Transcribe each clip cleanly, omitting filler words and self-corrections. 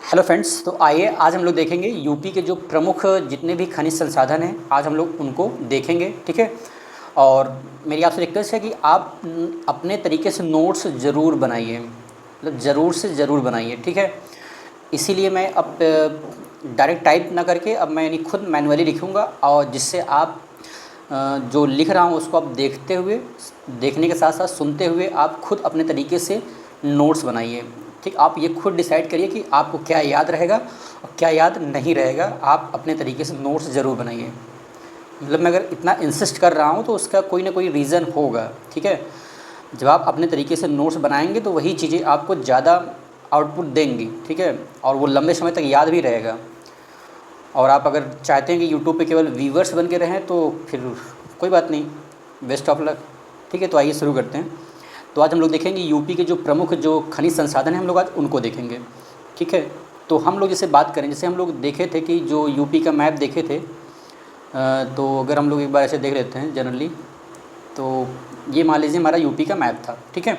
Hello friends, तो आइए आज हम लोग देखेंगे यूपी के जो प्रमुख जितने भी खनिज संसाधन हैं, आज हम लोग उनको देखेंगे। ठीक है। और मेरी आपसे रिक्वेस्ट है कि आप अपने तरीके से नोट्स ज़रूर बनाइए, मतलब ज़रूर से ज़रूर बनाइए। ठीक है। इसीलिए मैं अब डायरेक्ट टाइप ना करके अब मैं यानी खुद मैनुअली लिखूँगा, और जिससे आप जो लिख रहा हूँ उसको आप देखने के साथ साथ सुनते हुए आप खुद अपने तरीके से नोट्स बनाइए। ठीक, आप ये खुद डिसाइड करिए कि आपको क्या याद रहेगा और क्या याद नहीं रहेगा। आप अपने तरीके से नोट्स ज़रूर बनाइए। मतलब मैं अगर इतना इंसिस्ट कर रहा हूँ तो उसका कोई ना कोई रीज़न होगा। ठीक है। जब आप अपने तरीके से नोट्स बनाएंगे तो वही चीज़ें आपको ज़्यादा आउटपुट देंगी। ठीक है। और वो लंबे समय तक याद भी रहेगा। और आप अगर चाहते हैं कि यूट्यूब पे केवल व्यूवर्स बन के रहें तो फिर कोई बात नहीं, बेस्ट ऑफ लक। ठीक है। तो आइए शुरू करते हैं। तो आज हम लोग देखेंगे यूपी के जो प्रमुख जो खनिज संसाधन हैं, हम लोग आज उनको देखेंगे। ठीक है। तो हम लोग जैसे बात करें, जैसे हम लोग देखे थे कि जो यूपी का मैप देखे थे, तो अगर हम लोग एक बार ऐसे देख लेते हैं जनरली, तो ये मान लीजिए हमारा यूपी का मैप था। ठीक है।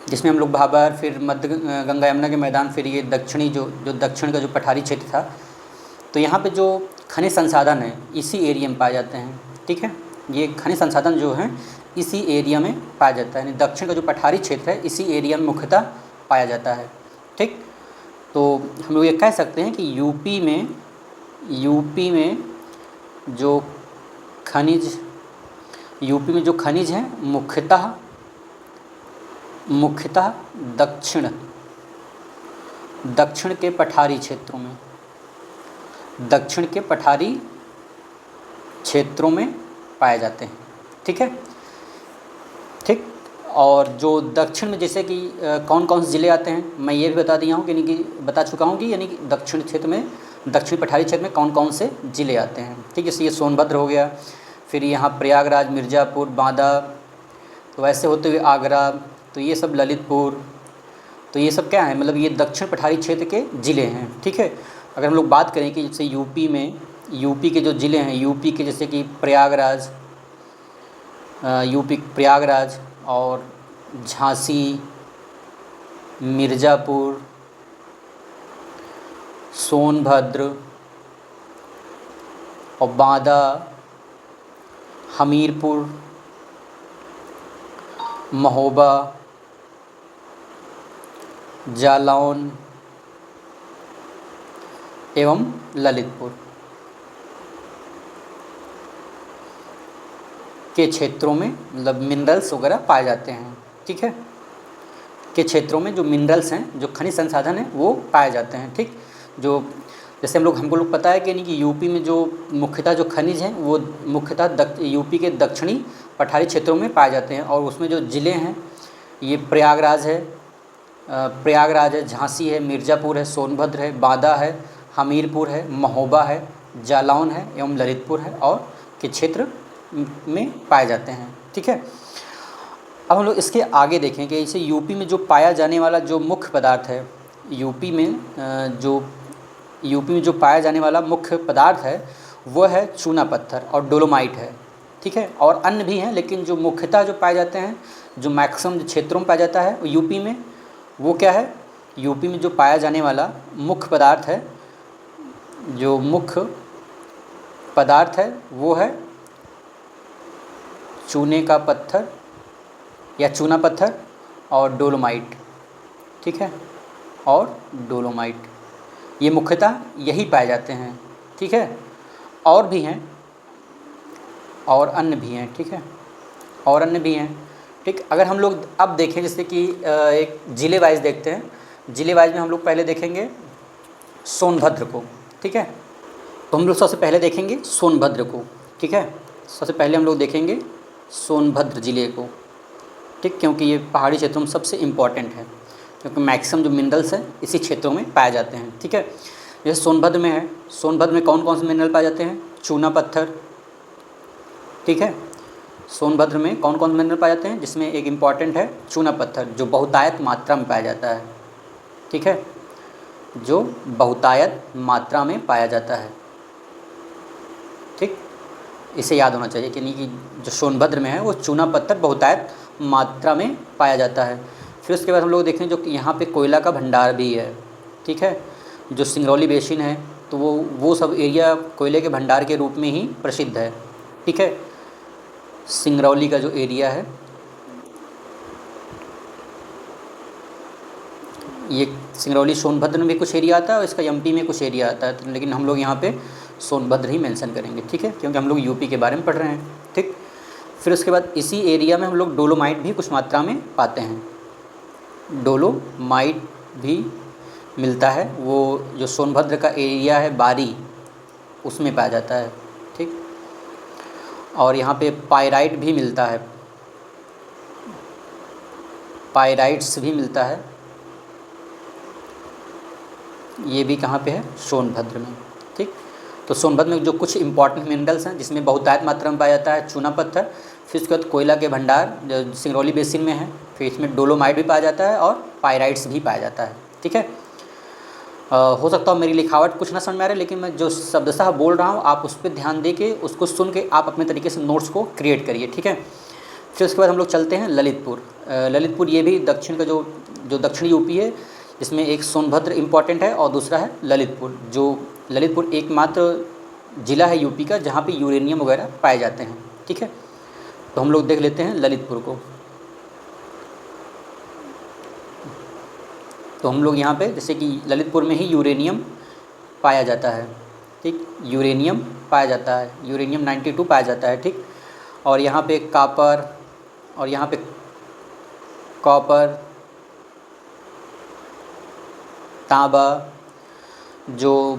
जिसमें हम लोग भाबर, फिर मध्य गंगा यमुना के मैदान, फिर ये दक्षिणी जो दक्षिण का जो पठारी क्षेत्र था, तो यहाँ पे जो खनिज संसाधन हैं इसी एरिया में पाए जाते हैं। ठीक है। ये खनिज संसाधन जो हैं इसी एरिया में पाया जाता है, यानी दक्षिण का जो पठारी क्षेत्र है इसी एरिया में मुख्यतः पाया जाता है। ठीक। तो हम लोग ये कह सकते हैं कि यूपी में जो खनिज हैं मुख्यतः दक्षिण के पठारी क्षेत्रों में पाए जाते हैं। ठीक है। ठीक। और जो दक्षिण में जैसे कि कौन कौन से ज़िले आते हैं, मैं ये भी बता चुका हूँ कि यानी कि दक्षिण पठारी क्षेत्र में कौन कौन से ज़िले आते हैं। ठीक है। जैसे ये सोनभद्र हो गया, फिर यहाँ प्रयागराज, मिर्ज़ापुर, बांदा, तो ऐसे होते हुए आगरा, तो ये सब ललितपुर, तो ये सब क्या है, मतलब ये दक्षिण पठारी क्षेत्र के ज़िले हैं। ठीक है। अगर हम लोग बात करें कि जैसे यूपी के जो ज़िले हैं, यूपी के जैसे कि प्रयागराज और झांसी, मिर्ज़ापुर, सोनभद्र और बांदा, हमीरपुर, महोबा, जालौन एवं ललितपुर के क्षेत्रों में मतलब मिनरल्स वगैरह पाए जाते हैं। ठीक है। के क्षेत्रों में जो मिनरल्स हैं, जो खनिज संसाधन हैं, वो पाए जाते हैं। ठीक। जो जैसे हमको लोग पता है कि यानी कि यूपी में जो मुख्यतः जो खनिज हैं वो मुख्यतः यूपी के दक्षिणी पठारी क्षेत्रों में पाए जाते हैं। और उसमें जो ज़िले हैं ये प्रयागराज है, झांसी है, मिर्ज़ापुर है, सोनभद्र है, बांदा है, हमीरपुर है, महोबा है, जालौन है एवं ललितपुर है, और के क्षेत्र में पाए जाते हैं। ठीक है। अब हम लोग इसके आगे देखें कि इसे यूपी में जो पाया जाने वाला जो मुख्य पदार्थ है, यूपी में जो पाया जाने वाला मुख्य पदार्थ है वह है चूना पत्थर और डोलोमाइट है। ठीक है। और अन्य भी हैं, लेकिन जो मुख्यतः जो पाए जाते हैं, जो मैक्सिमम क्षेत्रों में पाया जाता है यूपी में, वो क्या है, यूपी में जो पाया जाने वाला मुख्य पदार्थ है वो है चूना पत्थर और डोलोमाइट। ठीक है। और डोलोमाइट ये मुख्यतः यही पाए जाते हैं। ठीक है। और भी हैं, और अन्य भी हैं। ठीक है। और अन्य भी हैं। ठीक। अगर हम लोग अब देखें जैसे कि एक ज़िले वाइज देखते हैं, ज़िले वाइज में हम लोग पहले देखेंगे सोनभद्र को। ठीक है। तो हम लोग सबसे पहले देखेंगे सोनभद्र को। ठीक है। सबसे पहले हम लोग देखेंगे सोनभद्र ज़िले को। ठीक। क्योंकि ये पहाड़ी क्षेत्रों में सबसे इम्पॉर्टेंट है, क्योंकि मैक्सिमम जो मिनरल्स हैं इसी क्षेत्रों में पाए जाते हैं। ठीक है। जैसे सोनभद्र में कौन कौन से मिनरल पाए जाते हैं, चूना पत्थर। ठीक है। सोनभद्र में कौन कौन से मिनरल पाए जाते हैं, जिसमें एक इम्पॉर्टेंट है चूना पत्थर, जो बहुतायत मात्रा में पाया जाता है। ठीक है। जो बहुतायत मात्रा में पाया जाता है। ठीक। इसे याद होना चाहिए कि नहीं कि जो सोनभद्र में है वो चूना पत्थर बहुतायत मात्रा में पाया जाता है। फिर उसके बाद हम लोग देखें जो कि यहाँ पे कोयला का भंडार भी है। ठीक है। जो सिंगरौली बेसिन है तो वो सब एरिया कोयले के भंडार के रूप में ही प्रसिद्ध है, ठीक है। सिंगरौली का जो एरिया है ये सिंगरौली सोनभद्र में भी कुछ एरिया आता है और इसका एमपी में कुछ एरिया आता है, तो लेकिन हम लोग यहाँ पे सोनभद्र ही मेंशन करेंगे, ठीक है, क्योंकि हम लोग यूपी के बारे में पढ़ रहे हैं, ठीक। फिर उसके बाद इसी एरिया में हम लोग डोलोमाइट भी कुछ मात्रा में पाते हैं। डोलोमाइट भी मिलता है, वो जो सोनभद्र का एरिया है बारी उसमें पाया जाता है, ठीक। और यहाँ पे पायराइट भी मिलता है, पायराइट्स भी मिलता है, ये भी कहाँ पे है, सोनभद्र में, ठीक। तो सोनभद्र में जो कुछ इंपॉर्टेंट मिनरल्स हैं जिसमें बहुतायत मात्रा में पाया जाता है चूना पत्थर, फिर उसके बाद कोयला के भंडार जो सिंगरौली बेसिन में है, फिर इसमें डोलोमाइट भी पाया जाता है और पायराइट्स भी पाया जाता है, ठीक है। हो सकता है मेरी लिखावट कुछ ना समझ में आ रहा है, लेकिन मैं जो शब्दशः बोल रहा हूँ आप उस पर ध्यान दे के उसको सुन के आप अपने तरीके से नोट्स को क्रिएट करिए, ठीक है। फिर उसके बाद हम लोग चलते हैं ललितपुर। ललितपुर ये भी दक्षिण का जो दक्षिणी यूपी है, इसमें एक सोनभद्र इम्पॉर्टेंट है और दूसरा है ललितपुर। जो ललितपुर एकमात्र ज़िला है यूपी का जहाँ पे यूरेनियम वगैरह पाए जाते हैं, ठीक है। तो हम लोग देख लेते हैं ललितपुर को। तो हम लोग यहाँ पे जैसे कि ललितपुर में ही यूरेनियम पाया जाता है, ठीक, यूरेनियम पाया जाता है, यूरेनियम 92 पाया जाता है, ठीक। और यहाँ पे कॉपर और यहाँ पे कॉपर, तांबा। जो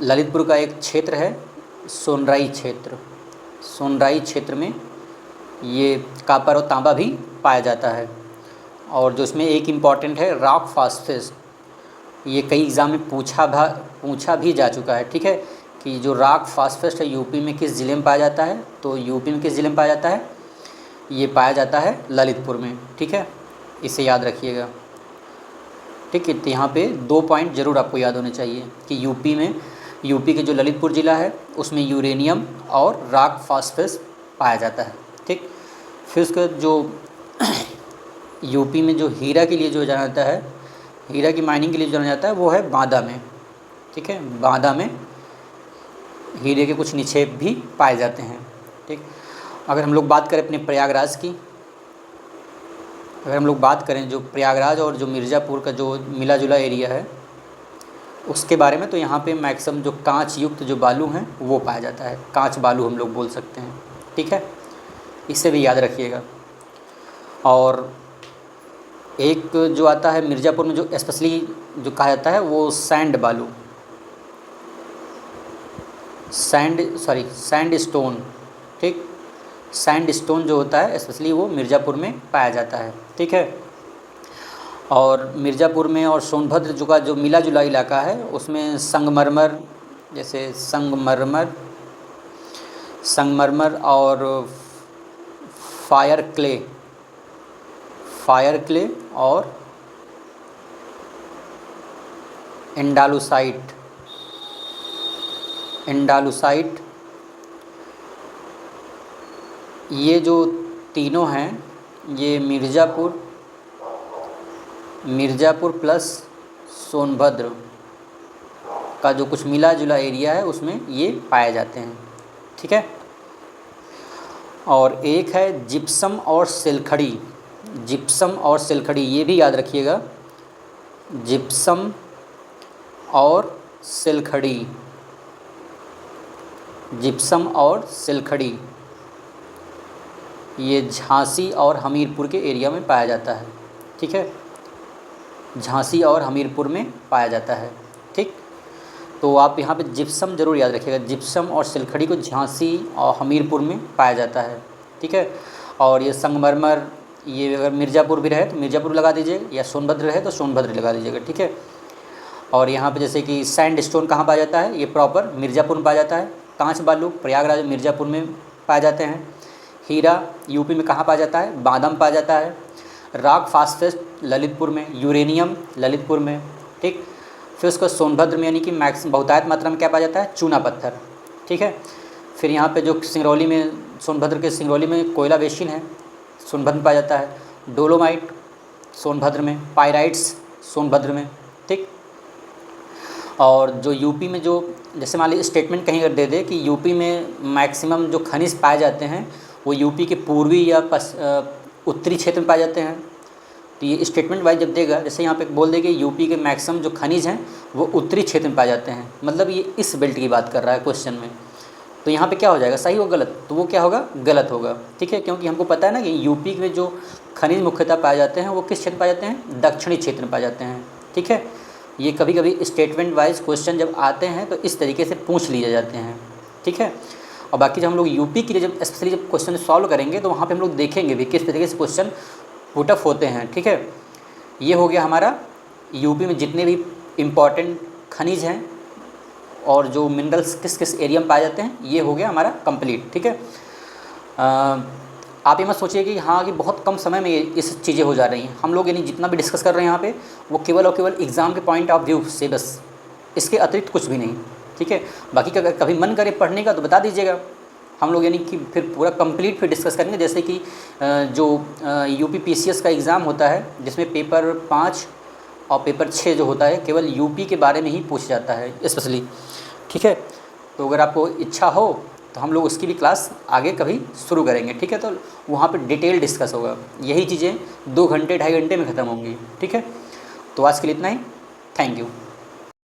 ललितपुर का एक क्षेत्र है सोनराई क्षेत्र, सोनराई क्षेत्र में ये कॉपर और तांबा भी पाया जाता है। और जो इसमें एक इम्पॉर्टेंट है रॉक फास्फेट, ये कई एग्ज़ाम में पूछा भी जा चुका है, ठीक है, कि जो रॉक फास्फेट है यूपी में किस ज़िले में पाया जाता है, तो यूपी में किस ज़िले में पाया जाता है, ये पाया जाता है ललितपुर में, ठीक है, इसे याद रखिएगा, ठीक है। तो यहाँ पे 2 पॉइंट ज़रूर आपको याद होने चाहिए कि यूपी के जो ललितपुर ज़िला है उसमें यूरेनियम और रॉक फास्फेट पाया जाता है, ठीक। फिर उसका जो यूपी में जो हीरा के लिए जो जाना जाता है, हीरा की माइनिंग के लिए जाना जाता है वो है बांदा में, ठीक है। बांदा में हीरे के कुछ निक्षेप भी पाए जाते हैं, ठीक। अगर हम लोग बात करें अपने प्रयागराज की, अगर हम लोग बात करें जो प्रयागराज और जो मिर्ज़ापुर का जो मिला जुला एरिया है उसके बारे में, तो यहाँ पे मैक्सिमम जो कांच युक्त जो बालू हैं वो पाया जाता है, कांच बालू हम लोग बोल सकते हैं, ठीक है, इसे भी याद रखिएगा। और एक जो आता है मिर्ज़ापुर में जो स्पेशली जो कहा जाता है वो सैंड बालू, सैंड स्टोन, ठीक, सैंड स्टोन जो होता है स्पेशली वो मिर्ज़ापुर में पाया जाता है, ठीक है। और मिर्ज़ापुर में और सोनभद्र जो का जो मिला जुला इलाका है उसमें संगमरमर, जैसे संगमरमर और फायर क्ले और एंडालुसाइट, ये जो तीनों हैं ये मिर्ज़ापुर प्लस सोनभद्र का जो कुछ मिला जुला एरिया है उसमें ये पाए जाते हैं, ठीक है। और एक है जिप्सम और सिलखड़ी, ये भी याद रखिएगा, जिप्सम और सिलखड़ी, ये झांसी और हमीरपुर के एरिया में पाया जाता है, ठीक है, झांसी और हमीरपुर में पाया जाता है, ठीक। तो आप यहाँ पे जिप्सम ज़रूर याद रखिएगा, जिप्सम और सिलखड़ी को झांसी और हमीरपुर में पाया जाता है, ठीक है। और ये संगमरमर, ये अगर मिर्ज़ापुर भी रहे तो मिर्ज़ापुर लगा दीजिएगा, या सोनभद्र रहे तो सोनभद्र लगा दीजिएगा, ठीक है। और यहाँ पे जैसे कि सैंड स्टोन कहाँ पाया जाता है, ये प्रॉपर मिर्ज़ापुर में पाया जाता है। कांच बालू प्रयागराज मिर्ज़ापुर में पाए जाते हैं। हीरा यूपी में कहाँ पाया जाता है, बांदा में पाया जाता है। रॉक फास्फेट ललितपुर में, यूरेनियम ललितपुर में, ठीक। फिर उसको सोनभद्र में यानी कि मैक्सिमम बहुतायत मात्रा में क्या पाया जाता है, चूना पत्थर, ठीक है। फिर यहाँ पे जो सिंगरौली में, सोनभद्र के सिंगरौली में कोयला बेसिन है, सोनभद्र में पाया जाता है। डोलोमाइट सोनभद्र में, पायराइट्स सोनभद्र में, ठीक। और जो यूपी में जो जैसे मान लीजिए स्टेटमेंट कहीं अगर दे दे कि यूपी में मैक्सिमम जो खनिज पाए जाते हैं वो यूपी के पूर्वी या उत्तरी क्षेत्र में पाए जाते हैं, तो ये स्टेटमेंट वाइज जब देगा, जैसे यहाँ पे बोल देगा यूपी के मैक्सिमम जो खनिज हैं वो उत्तरी क्षेत्र में पाए जाते हैं, मतलब ये इस बेल्ट की बात कर रहा है क्वेश्चन में, तो यहाँ पे क्या हो जाएगा, सही हो गलत, तो वो क्या होगा, गलत होगा। ठीक है, क्योंकि हमको पता है ना कि यूपी में जो खनिज मुख्यतः पाए जाते हैं वो किस क्षेत्र में पाए जाते हैं, दक्षिणी क्षेत्र में पाए जाते हैं। ठीक है, ये कभी कभी स्टेटमेंट वाइज क्वेश्चन जब आते हैं तो इस तरीके से पूछ लिए जाते हैं। ठीक है, और बाकी जब हम लोग यूपी के लिए जब स्पेशली जब क्वेश्चन सॉल्व करेंगे तो वहाँ पे हम लोग देखेंगे भी किस तरीके से क्वेश्चन पुटअप होते हैं। ठीक है, ये हो गया हमारा यूपी में जितने भी इम्पॉर्टेंट खनिज हैं और जो मिनरल्स किस किस एरिया में पाए जाते हैं, ये हो गया हमारा कंप्लीट। ठीक है, आप ये मत सोचिए कि हाँ कि बहुत कम समय में ये इस चीज़ें हो जा रही हैं, हम लोग यानी जितना भी डिस्कस कर रहे हैं यहाँ पे वो केवल और केवल एग्ज़ाम के पॉइंट ऑफ व्यू से बस, इसके अतिरिक्त कुछ भी नहीं। ठीक है, बाकी अगर कभी मन करे पढ़ने का तो बता दीजिएगा, हम लोग यानी कि फिर पूरा कंप्लीट फिर डिस्कस करेंगे। जैसे कि जो यूपी पीसीएस का एग्ज़ाम होता है जिसमें पेपर 5 और पेपर 6 जो होता है केवल यूपी के बारे में ही पूछा जाता है स्पेशली। ठीक है, तो अगर आपको इच्छा हो तो हम लोग उसकी भी क्लास आगे कभी शुरू करेंगे। ठीक है, तो वहाँ पे डिटेल डिस्कस होगा, यही चीज़ें 2 घंटे 2.5 घंटे में ख़त्म होंगी। ठीक है, तो आज के लिए इतना ही, थैंक यू।